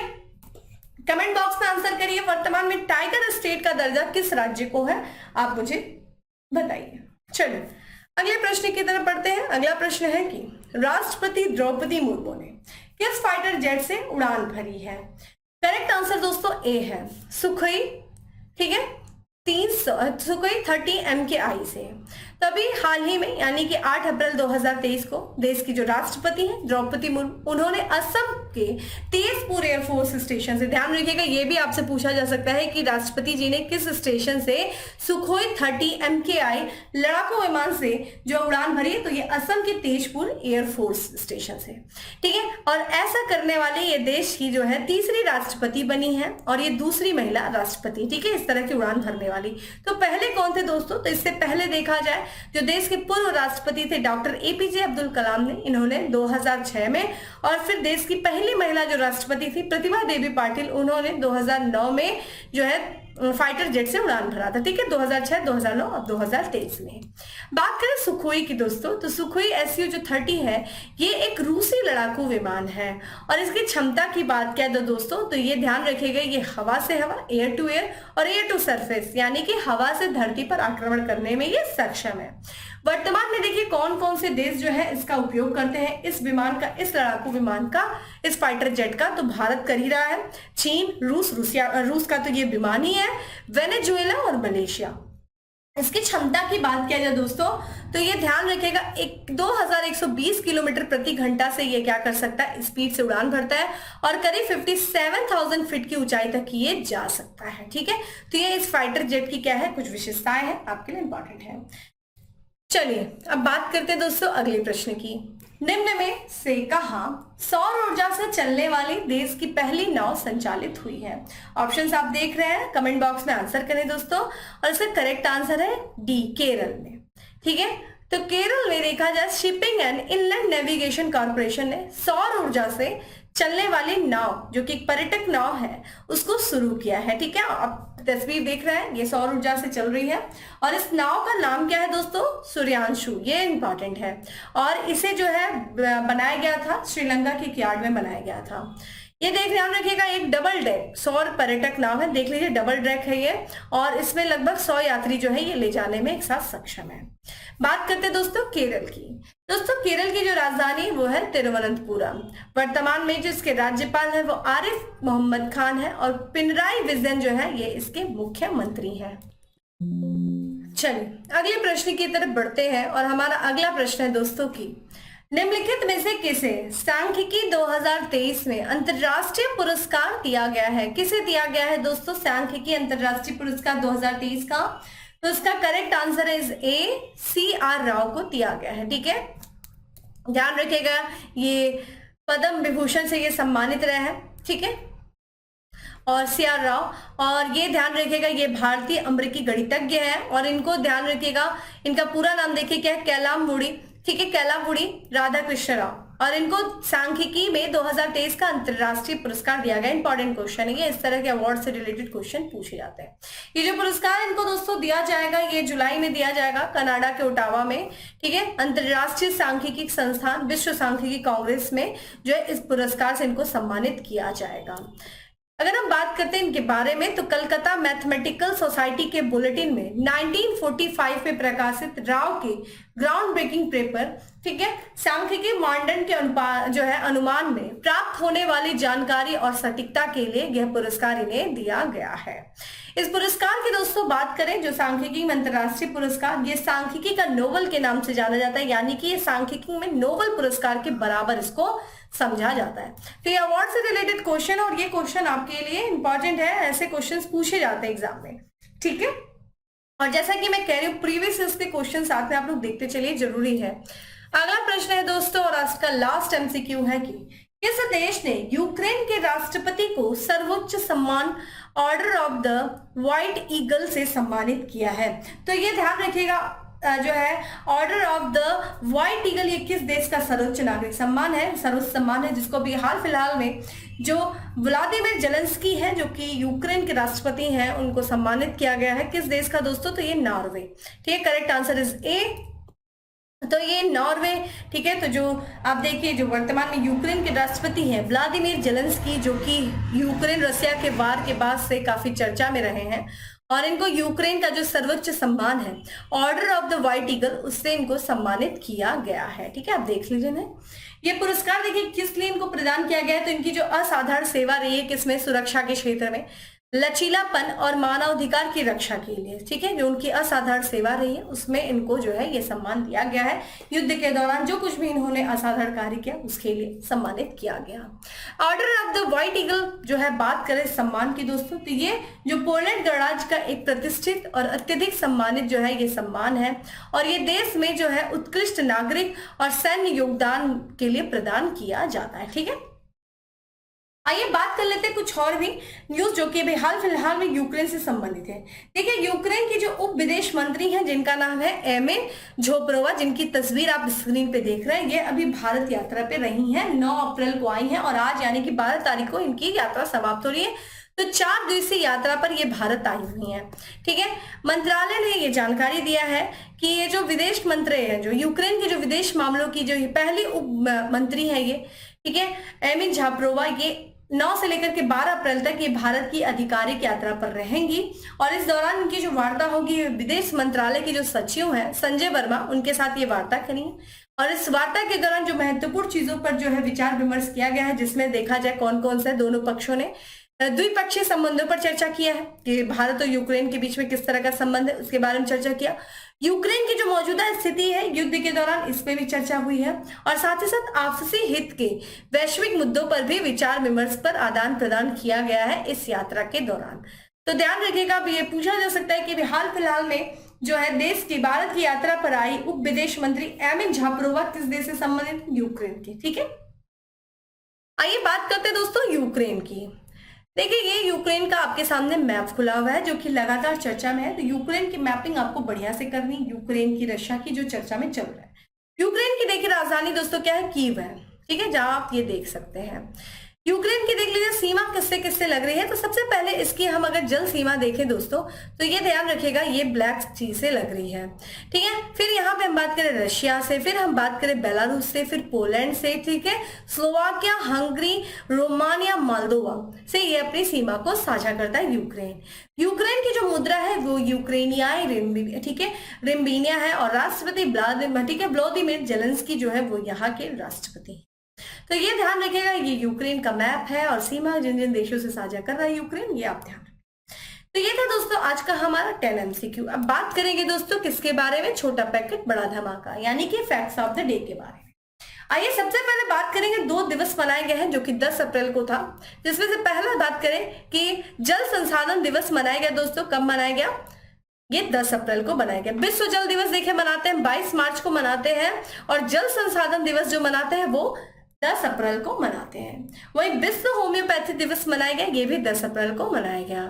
कमेंट बॉक्स में आंसर करिए, वर्तमान में टाइगर स्टेट का दर्जा किस राज्य को है, आप मुझे बताइए। चलिए अगले प्रश्न की तरफ बढ़ते हैं। अगला प्रश्न है कि राष्ट्रपति द्रौपदी मुर्मू ने किस फाइटर जेट से उड़ान भरी है? करेक्ट आंसर दोस्तों ए है, सुखोई। ठीक है, सुखोई 30 MKI से। तभी हाल ही में यानी कि 8 अप्रैल 2023 को देश की जो राष्ट्रपति हैं द्रौपदी मुर्मू, उन्होंने असम के तेजपुर एयरफोर्स स्टेशन से, ध्यान रखिएगा ये भी आपसे पूछा जा सकता है कि राष्ट्रपति जी ने किस स्टेशन से सुखोई 30 MKI लड़ाकू विमान से जो उड़ान भरी है, तो ये असम के तेजपुर एयरफोर्स स्टेशन से। ठीक है, और ऐसा करने वाले ये देश की जो है तीसरी राष्ट्रपति बनी है और ये दूसरी महिला राष्ट्रपति। ठीक है, इस तरह की उड़ान भरने वाली। तो पहले कौन थे दोस्तों? तो इससे पहले देखा जाए जो देश के पूर्व राष्ट्रपति थे डॉक्टर APJ अब्दुल कलाम ने, इन्होंने 2006 में, और फिर देश की पहली महिला जो राष्ट्रपति थी प्रतिभा देवी पाटिल, उन्होंने 2009 में जो है फाइटर जेट से उड़ान भरा था। ठीक है, 2006, 2009 और 2023 में। बात करें सुखोई की दोस्तों, तो सुखोई SU जो 30 है ये एक रूसी लड़ाकू विमान है और इसकी क्षमता की बात किया तो दोस्तों, तो ये ध्यान रखिएगा ये हवा से हवा, एयर टू एयर और एयर टू सरफेस, यानी कि हवा से धरती पर आक्रमण करने में ये सक्षम है। वर्तमान में देखिए कौन कौन से देश जो है इसका उपयोग करते हैं, इस विमान का, इस लड़ाकू विमान का, इस फाइटर जेट का। तो भारत कर ही रहा है, चीन, रूस का तो ये विमान ही है, वेनेजुएला और मलेशिया। इसकी क्षमता की बात किया जाए दोस्तों, तो ये ध्यान रखिएगा 2120 किलोमीटर प्रति घंटा से ये क्या कर सकता है, स्पीड से उड़ान भरता है और करीब 57,000 फीट की ऊंचाई तक ये जा सकता है। ठीक है, तो ये इस फाइटर जेट की क्या है, कुछ विशेषताएं हैं, आपके लिए इंपॉर्टेंट है। चलिए अब बात करते हैं दोस्तों अगले प्रश्न की। निम्न में से कहां सौर ऊर्जा से चलने वाली देश की पहली नाव संचालित हुई है? ऑप्शंस आप देख रहे हैं, कमेंट बॉक्स में आंसर करें दोस्तों। और इसका करेक्ट आंसर है डी, केरल में। ठीक है, तो केरल में देखा जाए shipping and inland navigation corporation ने सौर ऊर्जा से चलने वाली नाव, जो कि पर्यटक नाव है, उसको शुरू किया है। ठीक है, आप तस्वीर देख रहे हैं, ये सौर ऊर्जा से चल रही है और इस नाव का नाम क्या है दोस्तों? सूर्यांशु। ये इंपॉर्टेंट है और इसे जो है बनाया गया था श्रीलंका के यार्ड में बनाया गया था। ये ध्यान रखिएगा एक डबल डेक सौर पर्यटक नाव है, देख लीजिए डबल डेक है ये, और इसमें लगभग 100 यात्री जो है ये ले जाने में एक साथ सक्षम है। बात करते हैं दोस्तों केरल की। दोस्तों केरल की जो राजधानी वो है तिरुवनंतपुरम। वर्तमान में जो इसके राज्यपाल है वो आरिफ मोहम्मद खान है और पिनराई विजयन जो है ये इसके मुख्यमंत्री हैं। चलिए अगले प्रश्न की तरफ बढ़ते हैं और हमारा अगला प्रश्न है दोस्तों की निम्नलिखित में से किसे सांख्यिकी 2023 में अंतरराष्ट्रीय पुरस्कार दिया गया है? किसे दिया गया है दोस्तों सांख्यिकी अंतरराष्ट्रीय पुरस्कार 2023 का? तो इसका करेक्ट आंसर है ए, CR राव को दिया गया है। ठीक है, ध्यान रखिएगा ये पद्म विभूषण से ये सम्मानित रहे हैं। ठीक है, और CR राव, और ये ध्यान रखिएगा ये भारतीय अमेरिकी गणितज्ञ है और इनको ध्यान रखिएगा इनका पूरा नाम देखिए क्या है, कैलामूड़ी। ठीक है, कैलामूड़ी राधा कृष्ण राव, और इनको सांख्यिकी में 2023 का अंतरराष्ट्रीय पुरस्कार दिया गया। इंपॉर्टेंट क्वेश्चन है ये, इस तरह के अवार्ड से रिलेटेड क्वेश्चन पूछे जाते हैं। ये जो पुरस्कार इनको दोस्तों दिया जाएगा, ये जुलाई में दिया जाएगा कनाडा के ओटावा में, ठीक है। अंतरराष्ट्रीय सांख्यिकी संस्थान विश्व सांख्यिकी कांग्रेस में जो है इस पुरस्कार से इनको सम्मानित किया जाएगा। अगर हम बात करते हैं इनके बारे में तो कलकत्ता मैथमेटिकल सोसाइटी के बुलेटिन में 1945 में प्रकाशित राव के ग्राउंड ब्रेकिंग पेपर, ठीक है, सांख्यिकी मानदंड के जो है अनुमान में प्राप्त होने वाली जानकारी और सटीकता के लिए यह पुरस्कार इन्हें दिया गया है। इस पुरस्कार की दोस्तों बात करें, जो सांख्यिकी में अंतरराष्ट्रीय पुरस्कार, ये सांख्यिकी का नोबेल के नाम से जाना जाता है, यानी कि ये सांख्यिकी में नोबेल पुरस्कार के बराबर इसको समझा जाता है। तो ये अवार्ड से रिलेटेड क्वेश्चन, और ये क्वेश्चन आपके लिए इंपॉर्टेंट है, ऐसे क्वेश्चंस पूछे जाते हैं एग्जाम में, ठीक है। और जैसा कि मैं कह रही हूँ प्रीवियस ईयर के क्वेश्चन साथ में आप लोग देखते चलिए, जरूरी है। अगला प्रश्न है दोस्तों, और आज का लास्ट एमसीक्यू है कि किस देश ने यूक्रेन के राष्ट्रपति को सर्वोच्च सम्मान order of the white eagle से सम्मानित किया है? तो ये ध्यान रखिएगा, जो है order of the white eagle, ये किस देश का सर्वोच्च नागरिक सम्मान है, सर्वोच्च सम्मान है, जिसको अभी हाल फिलहाल में जो व्लादिमीर जेलेंस्की है, जो कि यूक्रेन के राष्ट्रपति हैं, उनको सम्मानित किया गया है। किस देश का दोस्तों? तो ये नॉर्वे, ठीक है। करेक्ट आंसर इज ए, तो ये नॉर्वे, ठीक है। तो जो आप देखिए, जो वर्तमान में यूक्रेन के राष्ट्रपति हैं व्लादिमीर जेलेंस्की, जो कि यूक्रेन रसिया के वार के बाद से काफी चर्चा में रहे हैं, और इनको यूक्रेन का जो सर्वोच्च सम्मान है order of the white eagle, उससे इनको सम्मानित किया गया है, ठीक है। आप देख लीजिए ना, ये पुरस्कार देखिए किस लिए इनको प्रदान किया गया है। तो इनकी जो असाधारण सेवा रही है किसमें? सुरक्षा के क्षेत्र में, लचीलापन और मानवाधिकार की रक्षा के लिए, ठीक है। जो उनकी असाधारण सेवा रही है उसमें इनको जो है ये सम्मान दिया गया है। युद्ध के दौरान जो कुछ भी इन्होंने असाधारण कार्य किया उसके लिए सम्मानित किया गया। Order of the white eagle जो है, बात करें सम्मान की दोस्तों, तो ये जो पोलैंड गणराज्य का एक प्रतिष्ठित और अत्यधिक सम्मानित जो है ये सम्मान है, और ये देश में जो है उत्कृष्ट नागरिक और सैन्य योगदान के लिए प्रदान किया जाता है, ठीक है। आइए बात कर लेते हैं कुछ और भी न्यूज जो कि अभी हाल फिलहाल में यूक्रेन से संबंधित है। देखिए, यूक्रेन की जो उप विदेश मंत्री हैं, जिनका नाम है एमेन झोपरोवा, जिनकी तस्वीर आप स्क्रीन पे देख रहे हैं, ये अभी भारत यात्रा पे रही हैं। 9 अप्रैल को आई हैं और आज यानी कि 12 तारीख को इनकी यात्रा समाप्त हो रही है। तो 4 दिवसीय यात्रा पर ये भारत आई हुई हैं, ठीक है। मंत्रालय ने ये जानकारी दिया है कि ये जो विदेश मंत्री है, जो यूक्रेन के जो विदेश मामलों की जो पहली उप मंत्री है ये, ठीक है, एमिन झापरोवा, ये 9 से लेकर के 12 अप्रैल तक ये भारत की आधिकारिक यात्रा पर रहेंगी। और इस दौरान इनकी जो वार्ता होगी, विदेश मंत्रालय के जो सचिव हैं संजय वर्मा, उनके साथ ये वार्ता करेंगे। और इस वार्ता के दौरान जो महत्वपूर्ण चीजों पर जो है विचार विमर्श किया गया है, जिसमें देखा जाए कौन कौन से दोनों पक्षों ने द्विपक्षीय संबंधों पर चर्चा किया है कि भारत और यूक्रेन के बीच में किस तरह का संबंध है, उसके बारे में चर्चा किया। यूक्रेन की जो मौजूदा स्थिति है युद्ध के दौरान, इस पे भी चर्चा हुई है। और साथ ही साथ आपसी हित के वैश्विक मुद्दों पर भी विचार विमर्श पर आदान प्रदान किया गया है इस यात्रा के दौरान। तो ध्यान रखिएगा, अब ये पूछा जा सकता है कि हाल फिलहाल में जो है देश की भारत की यात्रा पर आई उप विदेश मंत्री एमिन झापरोवा किस देश से संबंधित? यूक्रेन की, ठीक है। आइए बात करते हैं दोस्तों यूक्रेन की। देखिए, ये यूक्रेन का आपके सामने मैप खुला हुआ है जो कि लगातार चर्चा में है। तो यूक्रेन की मैपिंग आपको बढ़िया से करनी, यूक्रेन की रशिया की जो चर्चा में चल रहा है। यूक्रेन की देखिए राजधानी दोस्तों क्या है? कीव है, ठीक है, जहां आप ये देख सकते हैं। यूक्रेन की देख लीजिए सीमा किससे किससे लग रही है। तो सबसे पहले इसकी हम अगर जल सीमा देखें दोस्तों, तो ये ध्यान रखिएगा, ये ब्लैक सी से लग रही है, ठीक है। फिर यहाँ पे हम बात करें रशिया से, फिर हम बात करें बेलारूस से, फिर पोलैंड से, ठीक है, स्लोवाकिया, हंगरी, रोमानिया, मोल्दोवा से ये अपनी सीमा को साझा करता है यूक्रेन। यूक्रेन की जो मुद्रा है वो यूक्रेनियाई रिम्बी, ठीक है, रिम्बीनिया है। और राष्ट्रपति व्लादिमीर जेलेंस्की जो है वो यहाँ के राष्ट्रपति। तो ये ध्यान रखिएगा, ये यूक्रेन का मैप है और सीमा जिन जिन देशों से साझा कर रहा है यूक्रेन, ये आप ध्यान रखें। तो ये था दोस्तों आज का हमारा 10 MCQ। अब बात करेंगे दोस्तों किसके बारे में? छोटा पैकेट बड़ा धमाका, यानी कि फैक्ट्स ऑफ द डे के बारे में। आइए सबसे पहले बात करेंगे 2 दिवस मनाए गए हैं जो कि 10 अप्रैल को था, जिसमें से पहला बात करें कि जल संसाधन दिवस मनाया गया दोस्तों। कब मनाया गया? ये 10 अप्रैल को मनाया गया। विश्व जल दिवस देखिए मनाते हैं 22 मार्च को मनाते हैं, और जल संसाधन दिवस जो मनाते हैं वो 10 अप्रैल को मनाते हैं। वही विश्व होम्योपैथी दिवस मनाया गया, ये भी 10 अप्रैल को मनाया गया।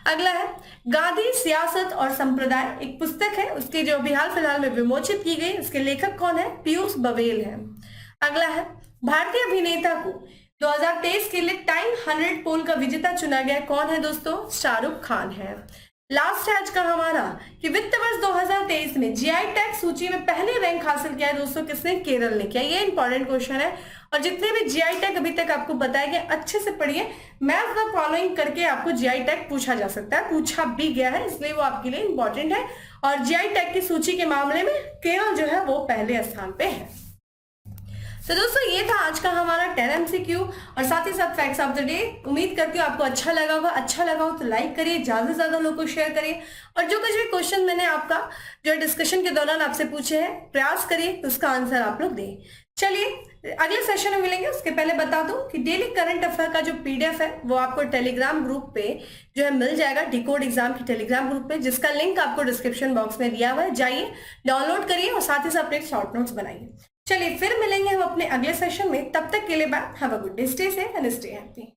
अगला है गांधी सियासत और संप्रदाय, एक पुस्तक है उसकी जो अभी हाल फिलहाल में विमोचित की गई। उसके लेखक कौन है? पीयूष बवेल है। अगला है भारतीय अभिनेता को 2023 के लिए टाइम 100 पोल का विजेता चुना गया कौन है दोस्तों? शाहरुख खान है। लास्ट है आज का हमारा कि वित्त वर्ष 2023 में जीआई टैग सूची में पहले रैंक हासिल किया है दोस्तों किसने? केरल ने किया। ये इंपॉर्टेंट क्वेश्चन है और जितने भी जीआई टैग अभी तक आपको बताया गया अच्छे से पढ़िए। मैच द फॉलोइंग करके आपको जीआई टैग पूछा जा सकता है, पूछा भी गया है, इसलिए वो आपके लिए इंपॉर्टेंट है। और जीआई टैग की सूची के मामले में केरल जो है वो पहले स्थान पे है। तो दोस्तों ये था आज का हमारा 10 MCQ और साथ ही साथ फैक्ट्स ऑफ द डे। उम्मीद करती हूँ आपको अच्छा लगा होगा। अच्छा लगा हो तो लाइक करिए, ज्यादा से ज्यादा लोगों को शेयर करिए और जो कुछ भी क्वेश्चन मैंने आपका जो डिस्कशन के दौरान आपसे पूछे हैं प्रयास करिए तो उसका आंसर आप लोग दें। चलिए अगले सेशन में मिलेंगे। उसके पहले बता दूं कि डेली करंट अफेयर का जो पीडीएफ है वो आपको टेलीग्राम ग्रुप पे जो है मिल जाएगा, डिकोड एग्जाम की टेलीग्राम ग्रुप पे, जिसका लिंक आपको डिस्क्रिप्शन बॉक्स में दिया हुआ है। जाइए डाउनलोड करिए और साथ ही साथ अपने शॉर्ट नोट्स बनाइए। चलिए फिर मिलेंगे हम अपने अगले सेशन में, तब तक के लिए bye. Have a good day, stay safe and stay happy.